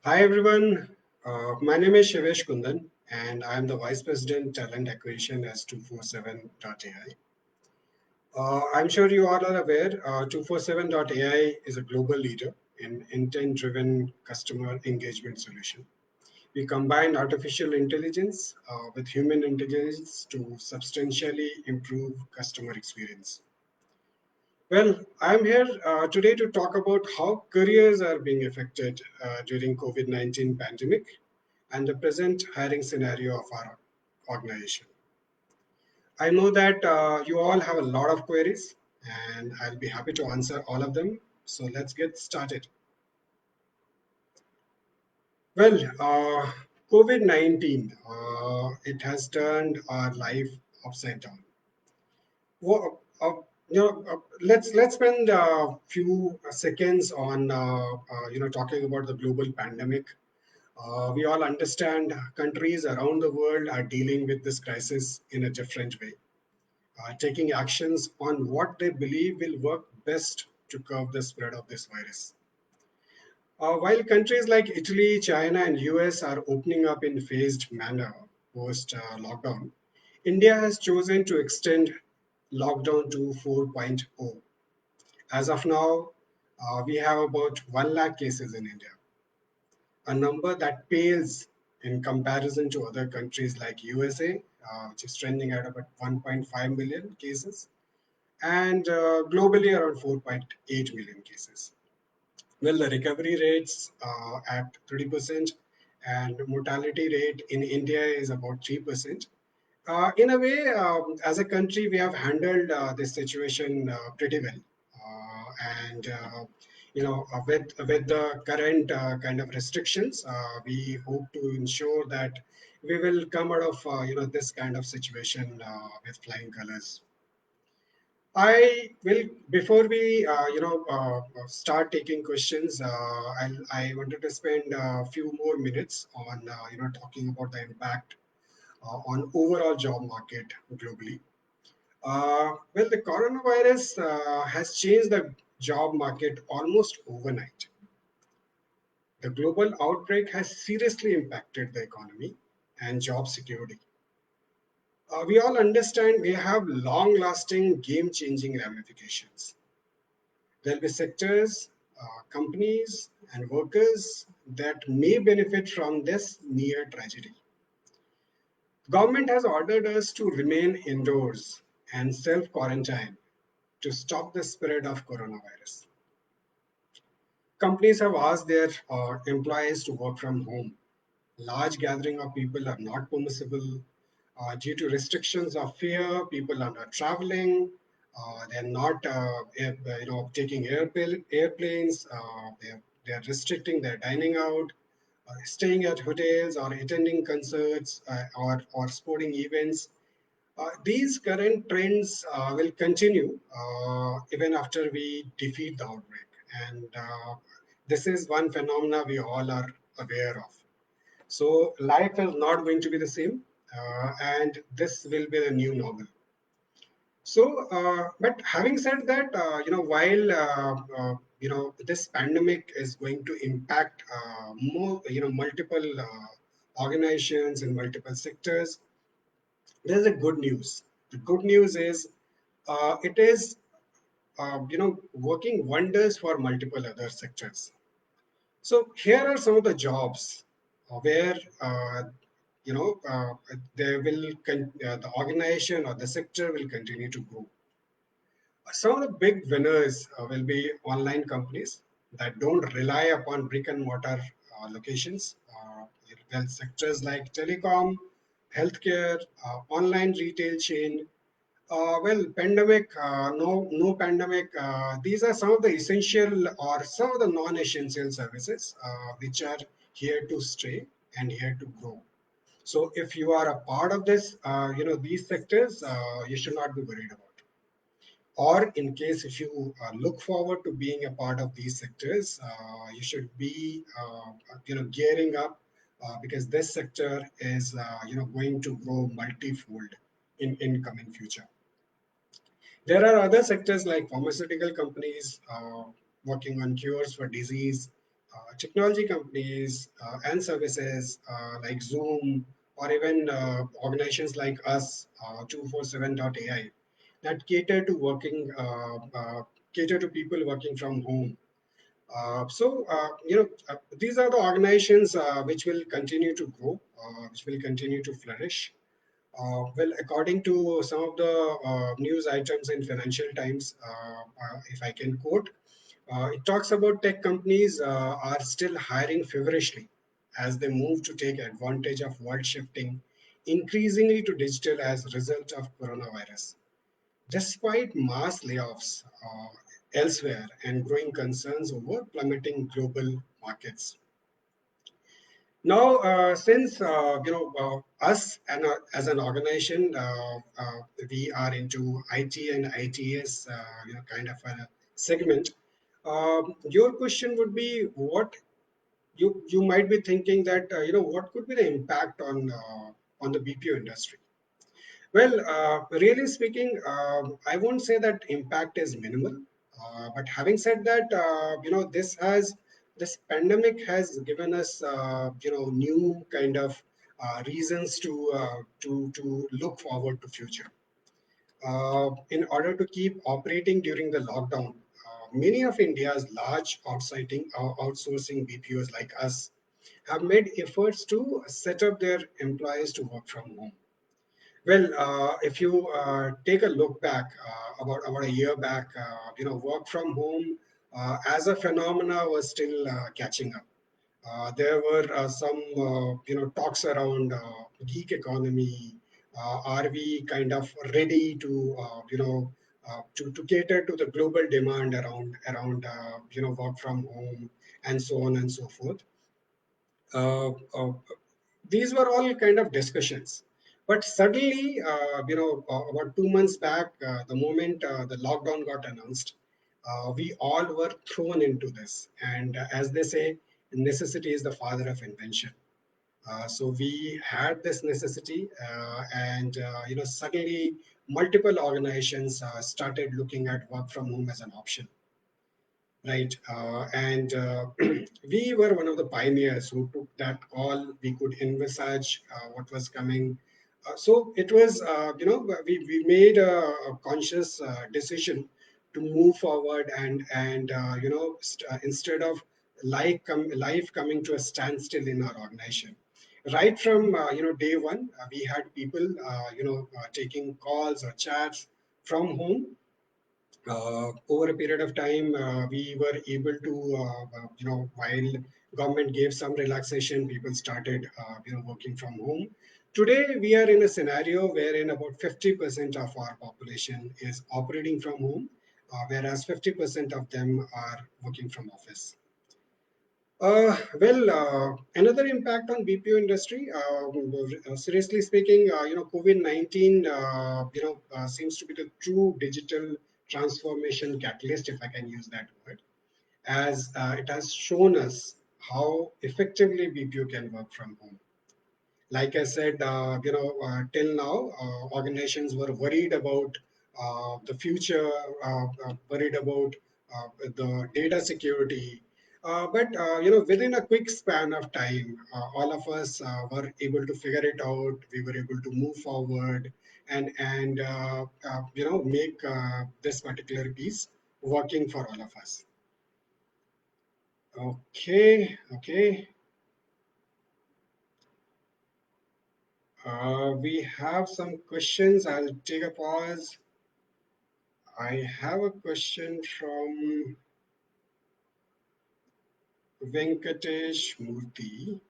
Hi everyone, my name is Shivesh Kundan and I am the Vice President Talent Acquisition at 247.ai. I'm sure you all are aware 247.ai is a global leader in intent-driven customer engagement solution. We combine artificial intelligence with human intelligence to substantially improve customer experience. Well, I'm here today to talk about how careers are being affected during COVID-19 pandemic and the present hiring scenario of our organization. I know that you all have a lot of queries and I'll be happy to answer all of them. So let's get started. Well, COVID-19, it has turned our life upside down. Well, let's spend a few seconds on talking about the global pandemic. We all understand countries around the world are dealing with this crisis in a different way, taking actions on what they believe will work best to curb the spread of this virus. While countries like Italy, China, and US are opening up in phased manner post lockdown, India has chosen to extend lockdown to 4.0. As of now, we have about 1 lakh cases in India, a number that pales in comparison to other countries like USA, which is trending at about 1.5 million cases, and globally around 4.8 million cases. Well, the recovery rates at 30% and mortality rate in India is about 3%. In a way, as a country, we have handled this situation pretty well. And with the current kind of restrictions, we hope to ensure that we will come out of this kind of situation with flying colors. I will before we start taking questions. I wanted to spend a few more minutes on talking about the impact on overall job market globally. Well, the coronavirus has changed the job market almost overnight. The global outbreak has seriously impacted the economy and job security. We all understand we have long lasting, game changing ramifications. There'll be sectors, companies, and workers that may benefit from this near tragedy. Government has ordered us to remain indoors and self quarantine to stop the spread of coronavirus. Companies have asked their employees to work from home. Large gathering of people are not permissible due to restrictions of fear. People are not traveling. They're not, taking airplanes. They're restricting their dining out, staying at hotels, or attending concerts or sporting events. These current trends will continue even after we defeat the outbreak. And this is one phenomena we all are aware of. So life is not going to be the same, and this will be the new normal. So, but having said that, while this pandemic is going to impact more, multiple organizations in multiple sectors, there's a good news. The good news is it is working wonders for multiple other sectors. So here are some of the jobs where the organization or the sector will continue to grow. Some of the big winners will be online companies that don't rely upon brick and mortar locations. Well, sectors like telecom, healthcare, online retail chain. Pandemic, no pandemic. These are some of the essential or some of the non-essential services which are here to stay and here to grow. So if you are a part of this, these sectors, you should not be worried about. Or in case if you look forward to being a part of these sectors, you should be, gearing up because this sector is, going to grow multifold in coming future. There are other sectors like pharmaceutical companies working on cures for disease, technology companies and services like Zoom or even organizations like us, 247.ai, that cater to people working from home. These are the organizations which will continue to grow, which will continue to flourish. Well, according to some of the news items in Financial Times, if I can quote, it talks about tech companies are still hiring feverishly as they move to take advantage of world shifting increasingly to digital as a result of coronavirus. Despite mass layoffs elsewhere and growing concerns over plummeting global markets. Now, since us and as an organization, we are into IT and ITS, kind of a segment. Your question would be what you might be thinking that what could be the impact on the BPO industry. Well, really speaking, I won't say that impact is minimal. But having said that, this pandemic has given us new kind of reasons to look forward to future. In order to keep operating during the lockdown, many of India's large outsourcing BPOs like us have made efforts to set up their employees to work from home. Well, if you take a look back about a year back, work from home as a phenomena was still catching up. There were some talks around geek economy. Are we kind of ready to to cater to the global demand around work from home and so on and so forth. Uh, uh, these were all kind of discussions. But suddenly, about 2 months back, the moment the lockdown got announced, we all were thrown into this. And as they say, necessity is the father of invention. So we had this necessity, and suddenly multiple organizations started looking at work from home as an option, right? And we were one of the pioneers who took that call. We could envisage what was coming. So it was, we made a conscious decision to move forward and instead of life coming to a standstill in our organization. Right from day one, we had people taking calls or chats from home. Over a period of time, we were able to, while government gave some relaxation, people started, working from home. Today, we are in a scenario wherein about 50% of our population is operating from home, whereas 50% of them are working from office. Another impact on BPO industry. Seriously speaking, COVID-19, seems to be the true digital transformation catalyst, if I can use that word, as it has shown us how effectively BPO can work from home. Like I said, till now, organizations were worried about the future, worried about the data security. Within a quick span of time, all of us were able to figure it out. We were able to move forward and make this particular piece working for all of us. Okay, okay. We have some questions. I'll take a pause. I have a question from Venkatesh Murthy.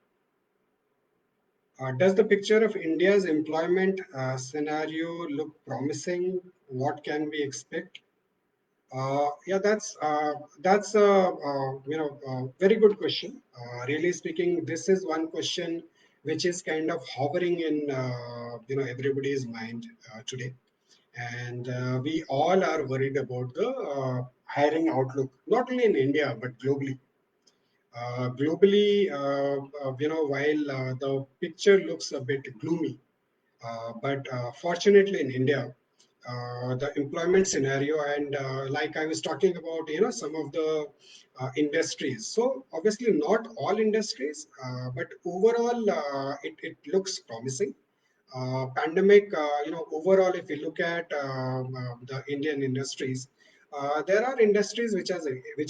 Does the picture of India's employment scenario look promising? What can we expect? Yeah, that's a very good question. Really speaking, this is one question which is kind of hovering in everybody's mind today, and we all are worried about the hiring outlook, not only in India but globally. While the picture looks a bit gloomy, but fortunately in India, the employment scenario, and like I was talking about, some of the industries. So obviously not all industries, but overall it looks promising. Pandemic, overall, if you look at the Indian industries, there are industries which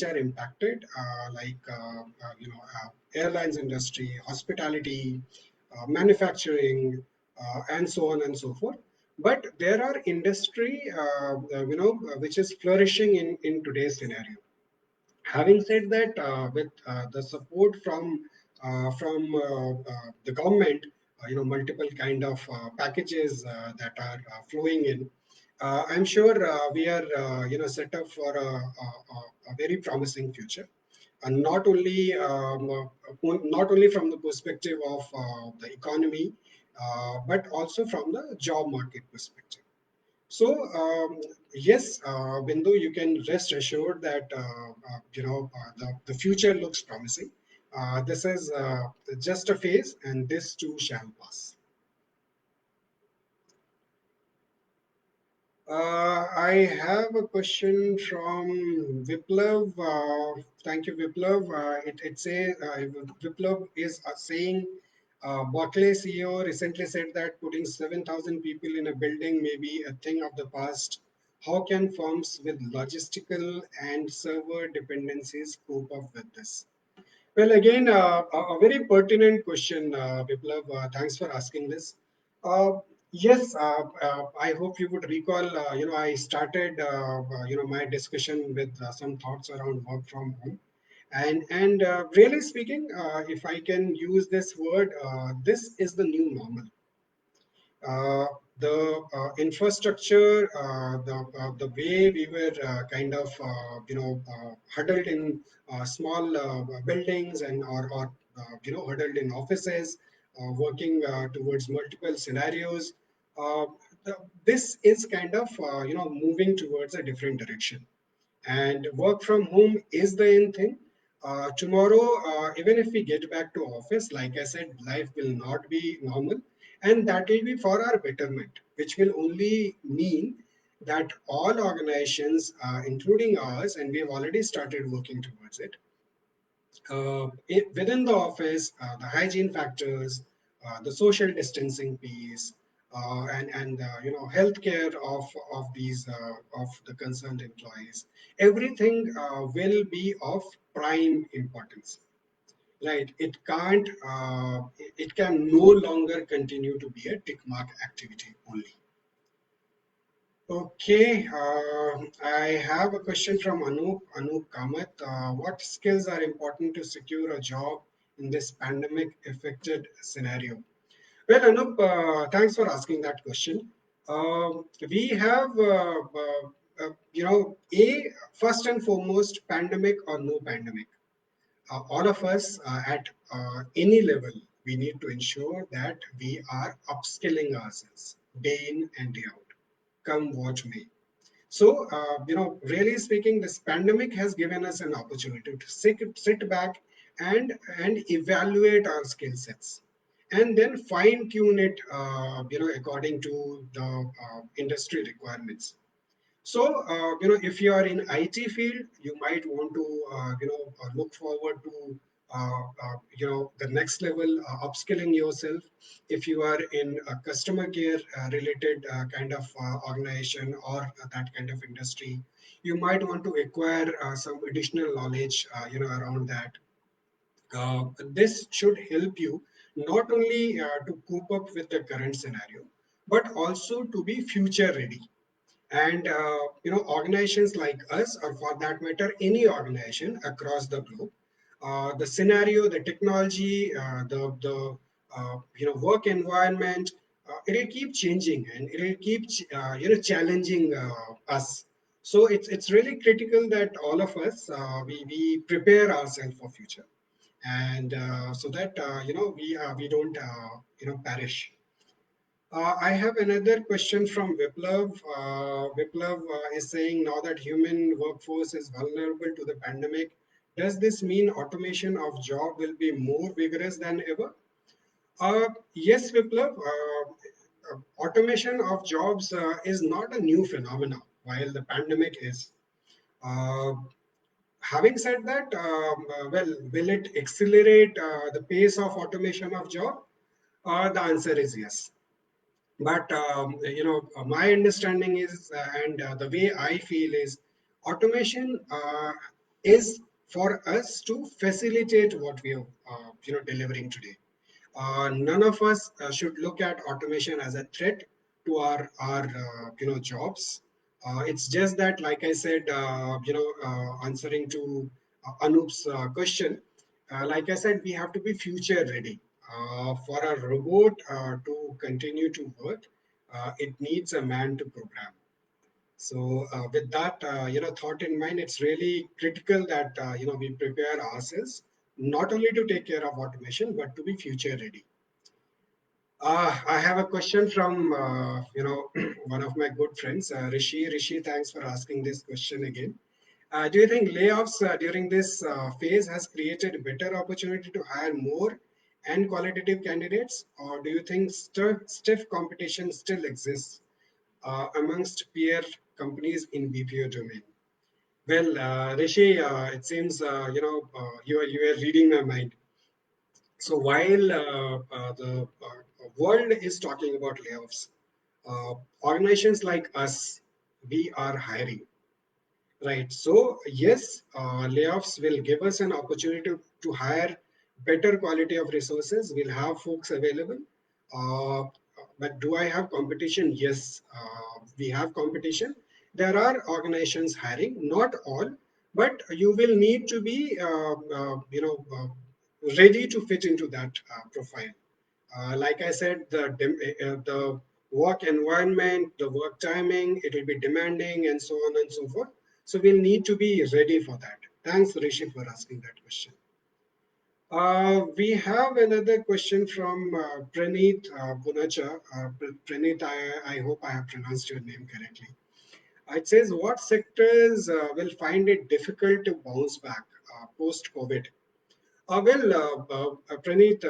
are impacted, like airlines industry, hospitality, manufacturing, and so on and so forth. But there are industry, which is flourishing in today's scenario. Having said that, with the support from the government, multiple kind of packages that are flowing in, I'm sure we are set up for a very promising future, and not only from the perspective of the economy, but also from the job market perspective. So, yes, Bindu, you can rest assured that the future looks promising. This is just a phase, and this too shall pass. I have a question from Viplav. Thank you, Viplav. It says Viplav is saying Barclay CEO recently said that putting 7,000 people in a building may be a thing of the past. How can firms with logistical and server dependencies cope up with this? Well, again, a very pertinent question, Biplav. Thanks for asking this. Uh, yes, I hope you would recall. I started, my discussion with some thoughts around work from home, and really speaking, if I can use this word, this is the new normal. uh, the infrastructure, the way we were kind of huddled in small buildings and or huddled in offices, working towards multiple scenarios. Uh, this is kind of moving towards a different direction, and work from home is the end thing. Tomorrow, even if we get back to office, like I said, life will not be normal, and that will be for our betterment, which will only mean that all organizations, including ours, and we have already started working towards it, within the office, the hygiene factors, the social distancing piece, and healthcare of these of the concerned employees, everything will be of prime importance. Right? It can no longer continue to be a tick mark activity only. Okay, I have a question from Anup Kamath. What skills are important to secure a job in this pandemic affected scenario? Well, Anup, thanks for asking that question. We have, first and foremost, pandemic or no pandemic, all of us at any level, we need to ensure that we are upskilling ourselves day in and day out, come what may. So, really speaking, this pandemic has given us an opportunity to sit back and evaluate our skill sets, and then fine tune it, according to the industry requirements. So, if you are in IT field, you might want to, look forward to, the next level upskilling yourself. If you are in a customer care related kind of organization or that kind of industry, you might want to acquire some additional knowledge, around that. This should help you not only to cope up with the current scenario, but also to be future ready. And organizations like us, or for that matter any organization across the globe, the scenario, the technology, the work environment, it will keep changing, and it will keep challenging us. So it's really critical that all of us, we prepare ourselves for future, and so that we don't perish. I have another question from Viplav. Viplav is saying, now that human workforce is vulnerable to the pandemic, does this mean automation of job will be more vigorous than ever? Yes, Viplav. automation of jobs is not a new phenomenon, while the pandemic is. Uh, Having said that, well, will it accelerate the pace of automation of job? The answer is yes. But my understanding is, and the way I feel is, automation is for us to facilitate what we are, delivering today. None of us should look at automation as a threat to our jobs. It's just that, like I said, answering to Anoop's question, like I said, we have to be future ready. For a robot to continue to work, it needs a man to program. So with that thought in mind, it's really critical that we prepare ourselves not only to take care of automation but to be future ready. I have a question from one of my good friends, Rishi. Rishi, thanks for asking this question again. Do you think layoffs during this phase has created a better opportunity to hire more and qualitative candidates, or do you think stiff competition still exists amongst peer companies in BPO domain? Well, Rishi, it seems you are reading my mind. So while the world is talking about layoffs, organizations like us, we are hiring. Right. So yes, layoffs will give us an opportunity to hire better quality of resources. We'll have folks available. Uh, but do I have competition? Yes, we have competition. There are organizations hiring, not all, but you will need to be, ready to fit into that profile. Like I said, the work environment, the work timing, it will be demanding and so on and so forth. So we'll need to be ready for that. Thanks, Rishi, for asking that question. We have another question from Praneeth Punacha. Praneeth, I hope I have pronounced your name correctly. It says, what sectors will find it difficult to bounce back post-COVID? Praneeth,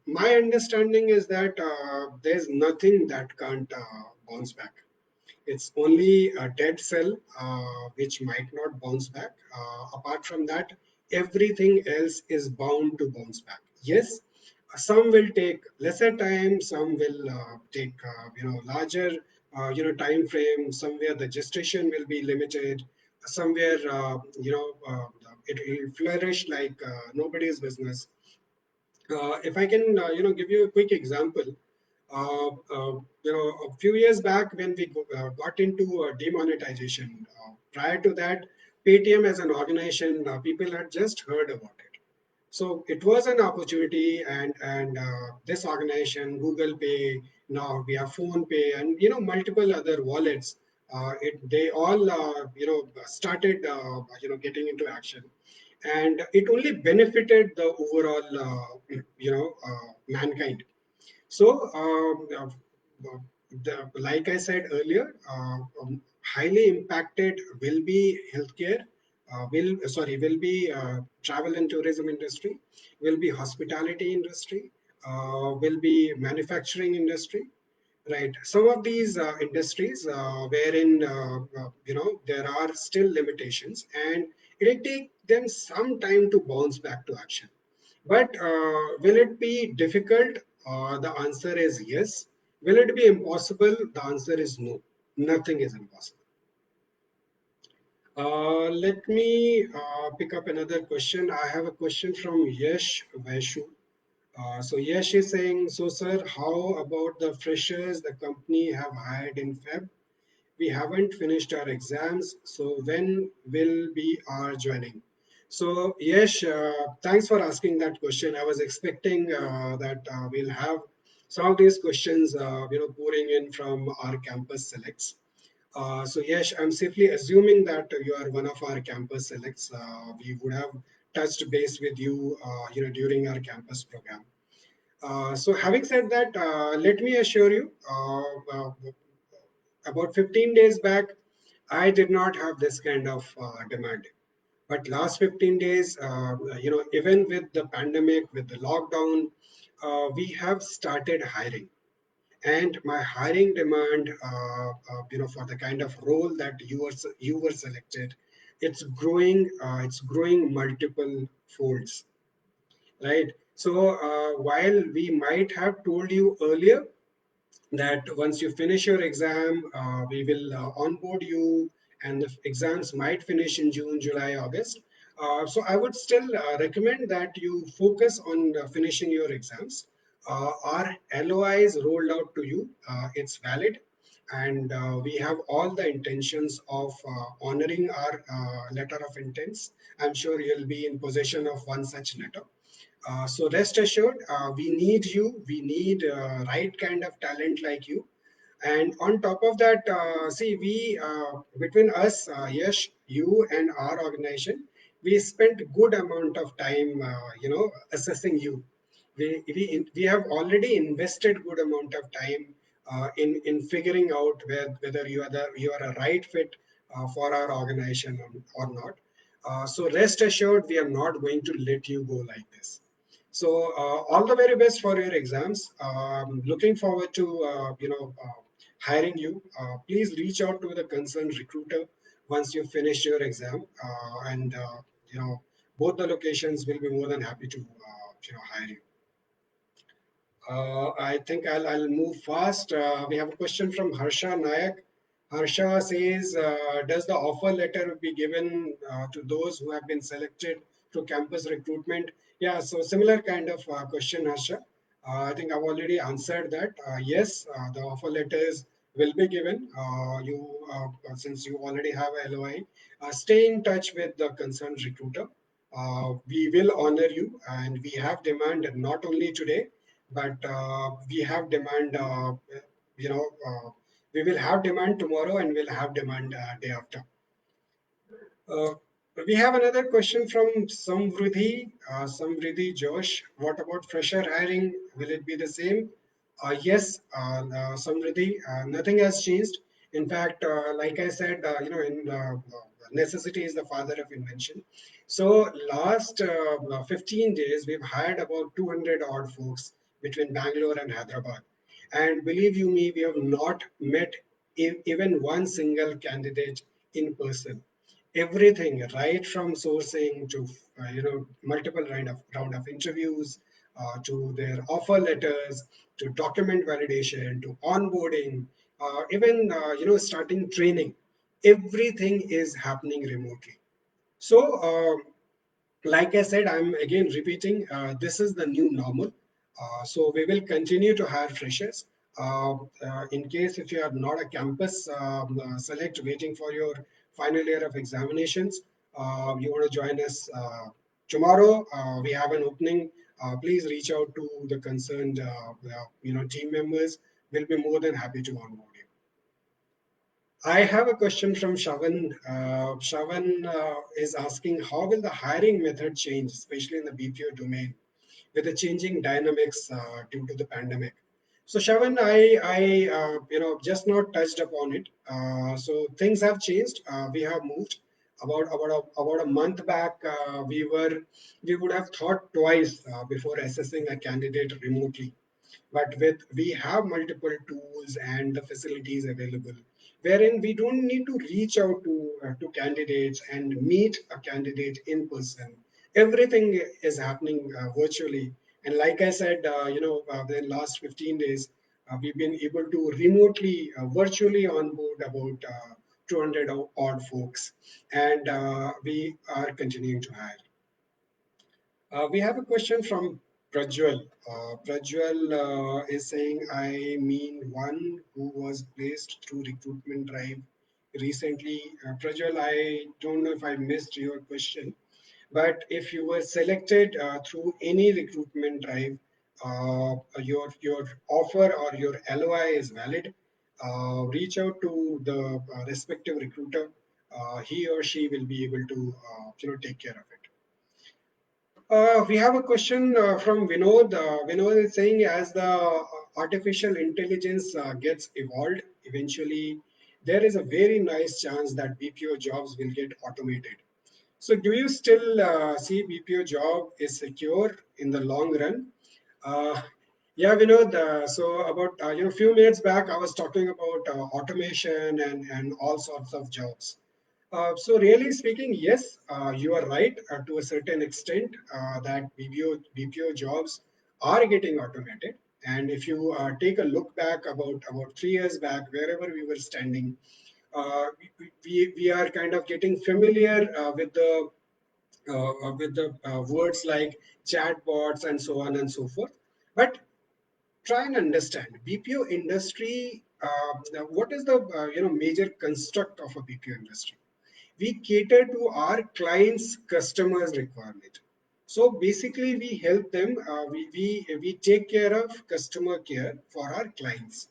my understanding is that there's nothing that can't bounce back. It's only a dead cell which might not bounce back. Apart from that, everything else is bound to bounce back. Yes, some will take lesser time, some will take larger time frame. Somewhere the gestation will be limited. Somewhere it will flourish like nobody's business. If I can give you a quick example, a few years back when we got into demonetization, prior to that, Paytm as an organization, people had just heard about it. So it was an opportunity, and this organization, Google Pay, now we have Phone Pay, and multiple other wallets. They all started getting into action, and it only benefited the overall mankind. So, like I said earlier, highly impacted will be healthcare, will be travel and tourism industry, will be hospitality industry, will be manufacturing industry. Right. Some of these industries wherein there are still limitations, and it'll take them some time to bounce back to action. But will it be difficult? The answer is yes. Will it be impossible? The answer is no. Nothing is impossible. Let me pick up another question. I have a question from Yash Vaishu. So Yash is saying, so sir, how about the freshers the company have hired in Feb? We haven't finished our exams, so when will be our joining? So yes, thanks for asking that question. I was expecting that we'll have some of these questions pouring in from our campus selects. So yes, I'm safely assuming that you are one of our campus selects. We would have touched base with you during our campus program. So having said that, let me assure you, about 15 days back, I did not have this kind of demand. But last 15 days, even with the pandemic, with the lockdown, we have started hiring. and my hiring demand, for the kind of role that you were selected, it's growing multiple folds, right? So while we might have told you earlier that once you finish your exam, we will onboard you, and the exams might finish in June, July, August. So I would still recommend that you focus on finishing your exams. Our LOI is rolled out to you. It's valid, and we have all the intentions of honoring our letter of intents. I'm sure you'll be in possession of one such letter. So rest assured, we need you. We need right kind of talent like you. And on top of that, see, we between us, Yash, you and our organization, we spent good amount of time, assessing you. We have already invested good amount of time in figuring out whether you are a right fit for our organization or not. So rest assured, we are not going to let you go like this. So all the very best for your exams. Looking forward to hiring you. Please reach out to the concerned recruiter once you finish your exam, and you know both the locations will be more than happy to hire you. I think I'll move fast. We have a question from Harsha Nayak. Harsha says, does the offer letter be given to those who have been selected through campus recruitment? Yeah, so similar kind of question, Harsha. I think I've already answered that. Yes, the offer letters will be given. Since you already have a LOI, stay in touch with the concerned recruiter. We will honor you, and we have demand not only today, but we have demand, you know, we will have demand tomorrow and we'll have demand day after. Uh, we have another question from Samvriddhi. Samvriddhi Josh, what about fresher hiring? Will it be the same? Yes, Samvriddhi, nothing has changed. In fact, like I said, necessity is the father of invention. So last 15 days, we've hired about 200 odd folks between Bangalore and Hyderabad. And believe you me, we have not met even one single candidate in person. Everything right from sourcing to multiple round of interviews, to their offer letters, to document validation, to onboarding, even starting training, everything is happening remotely. So like I said, I'm again repeating, this is the new normal. So we will continue to hire freshers. In case if you are not a campus select waiting for your final year of examinations, you want to join us tomorrow. We have an opening. Please reach out to the concerned team members. We'll be more than happy to onboard you. I have a question from Shavan. Shavan is asking, how will the hiring method change, especially in the BPO domain, with the changing dynamics due to the pandemic? So, Shavan, I just not touched upon it. So things have changed. We have moved about a month back. We would have thought twice before assessing a candidate remotely, but with we have multiple tools and the facilities available, wherein we don't need to reach out to candidates and meet a candidate in person. Everything is happening virtually. And like I said, the last 15 days, we've been able to remotely virtually onboard about 200 odd folks, and we are continuing to hire. We have a question from Prajwal. Prajwal is saying, I mean, one who was placed through recruitment drive recently. Prajwal, I don't know if I missed your question, but if you were selected through any recruitment drive, your offer or your LOI is valid. Reach out to the respective recruiter. He or she will be able to take care of it. We have a question from Vinod. Vinod is saying, as the artificial intelligence gets evolved, eventually there is a very nice chance that BPO jobs will get automated. So, do you still see BPO job is secure in the long run? Uh, Yeah, Vinod. So about few minutes back, I was talking about automation and all sorts of jobs. So really speaking, yes, you are right to a certain extent that BPO jobs are getting automated. And if you take a look back about 3 years back, wherever we were standing, we are kind of getting familiar with the words like chatbots and so on and so forth. But try and understand BPO industry. What is the major construct of a BPO industry? We cater to our clients' customers' requirement. So basically, we help them. We take care of customer care for our clients,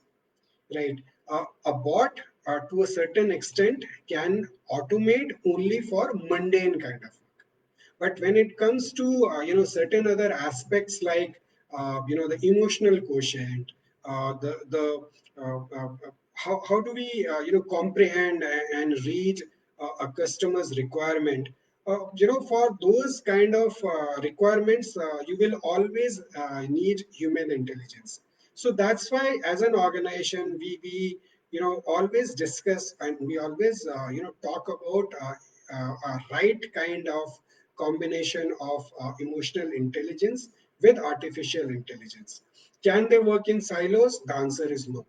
right? A bot, to a certain extent, can automate only for mundane kind of. But when it comes to certain other aspects like the emotional quotient, the how do we comprehend and read a customer's requirement? For those kind of requirements, you will always need human intelligence. So that's why, as an organization, we always discuss and we always talk about a right kind of combination of emotional intelligence with artificial intelligence. Can they work in silos? The answer is no.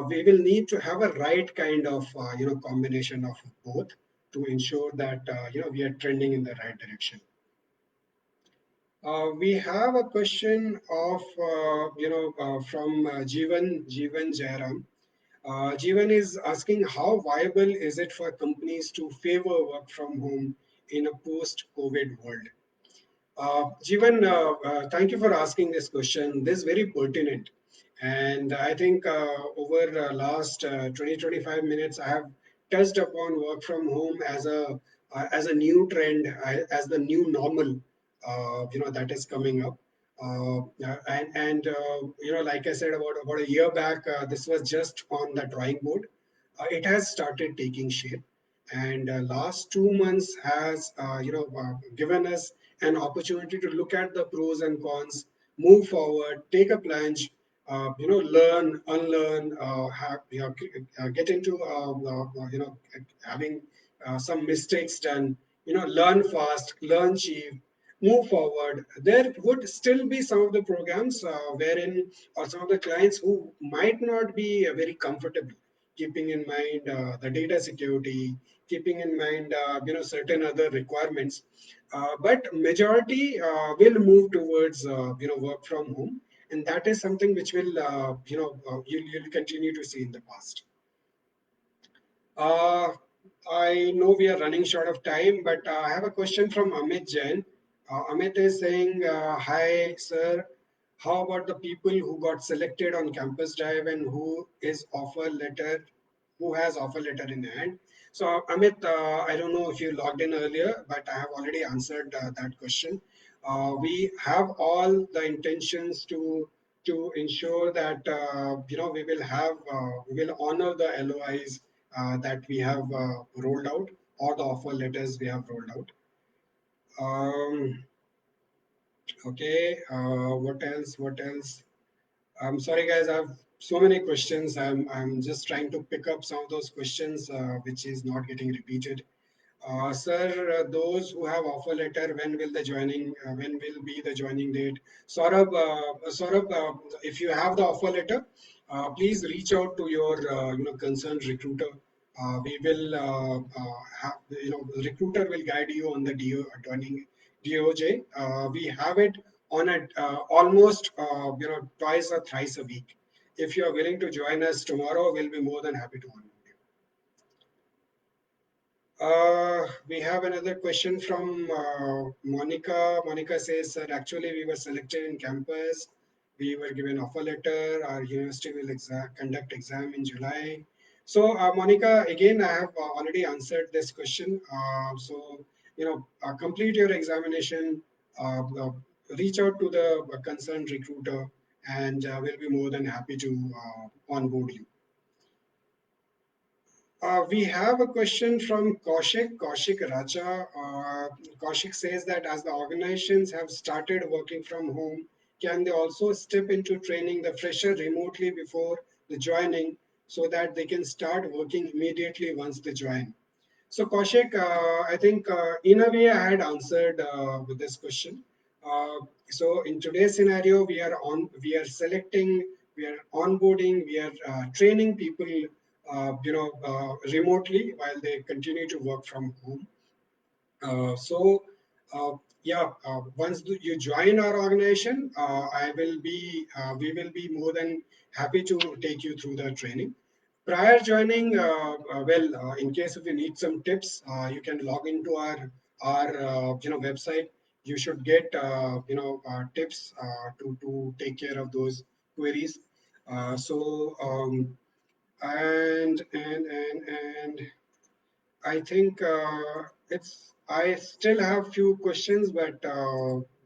We will need to have a right kind of combination of both to ensure that we are trending in the right direction. We have a question of from Jeevan Jairam. Jeevan is asking, how viable is it for companies to favor work from home in a post-COVID world? Jeevan, thank you for asking this question. This is very pertinent. And I think over last 20, 25 minutes, I have touched upon work from home as a new trend, as the new normal, that is coming up. Like I said, about a year back, this was just on the drawing board. It has started taking shape, and last 2 months has given us an opportunity to look at the pros and cons, move forward, take a plunge, learn, unlearn, get into having some mistakes done, learn fast, learn cheap, move forward. There would still be some of the programs wherein, or some of the clients who might not be very comfortable, keeping in mind the data security, keeping in mind certain other requirements. But majority will move towards work from home, and that is something which will you'll continue to see in the past. Uh, I know we are running short of time, but I have a question from Amit Jain. Amit is saying, "Hi, sir. How about the people who got selected on campus drive and who has offer letter in hand?" So, Amit, I don't know if you logged in earlier, but I have already answered that question. We have all the intentions to ensure that we will honor the LOIs that we have rolled out, or the offer letters we have rolled out. Um, okay, what else? What else? I'm sorry, guys. I have so many questions. I'm just trying to pick up some of those questions which is not getting repeated. Sir, those who have offer letter, when will be the joining date? Saurabh, if you have the offer letter, please reach out to your, concerned recruiter. We will have, the recruiter will guide you on the joining DOJ. We have it on almost, twice or thrice a week. If you are willing to join us tomorrow, we'll be more than happy to onboard you. We have another question from Monica. Monica says that actually we were selected in campus. We were given offer letter. Our university will conduct exam in July. So, Monica, again, I have already answered this question. Complete your examination, reach out to the concerned recruiter, and we'll be more than happy to onboard you. We have a question from Kaushik Racha. Kaushik says that as the organizations have started working from home, can they also step into training the fresher remotely before the joining so that they can start working immediately once they join? So Kaushik, I think in a way I had answered with this question. Uh, so in today's scenario, we are selecting, we are onboarding, we are training people, remotely while they continue to work from home. So, yeah, you join our organization, we will be more than happy to take you through the training. Prior joining, in case if you need some tips, you can log into our website. You should get tips to take care of those queries. And I think I still have few questions, but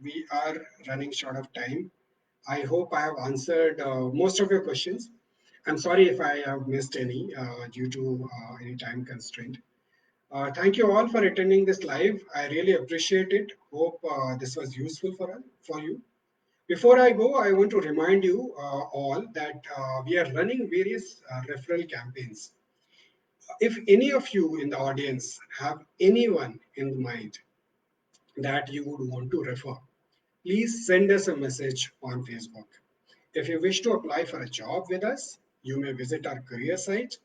we are running short of time. I hope I have answered most of your questions. I'm sorry if I have missed any due to any time constraint. Thank you all for attending this live. I really appreciate it. Hope this was useful for you. Before I go, I want to remind you all that we are running various referral campaigns. If any of you in the audience have anyone in mind that you would want to refer, please send us a message on Facebook. If you wish to apply for a job with us, you may visit our career site.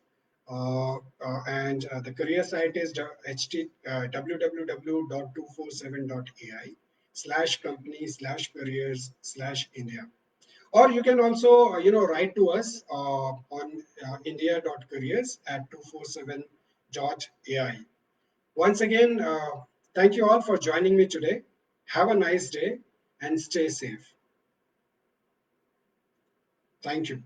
And the career site is www.247.ai/company/careers/India. Or you can also, write to us on india.careers@247.ai. Once again, thank you all for joining me today. Have a nice day and stay safe. Thank you.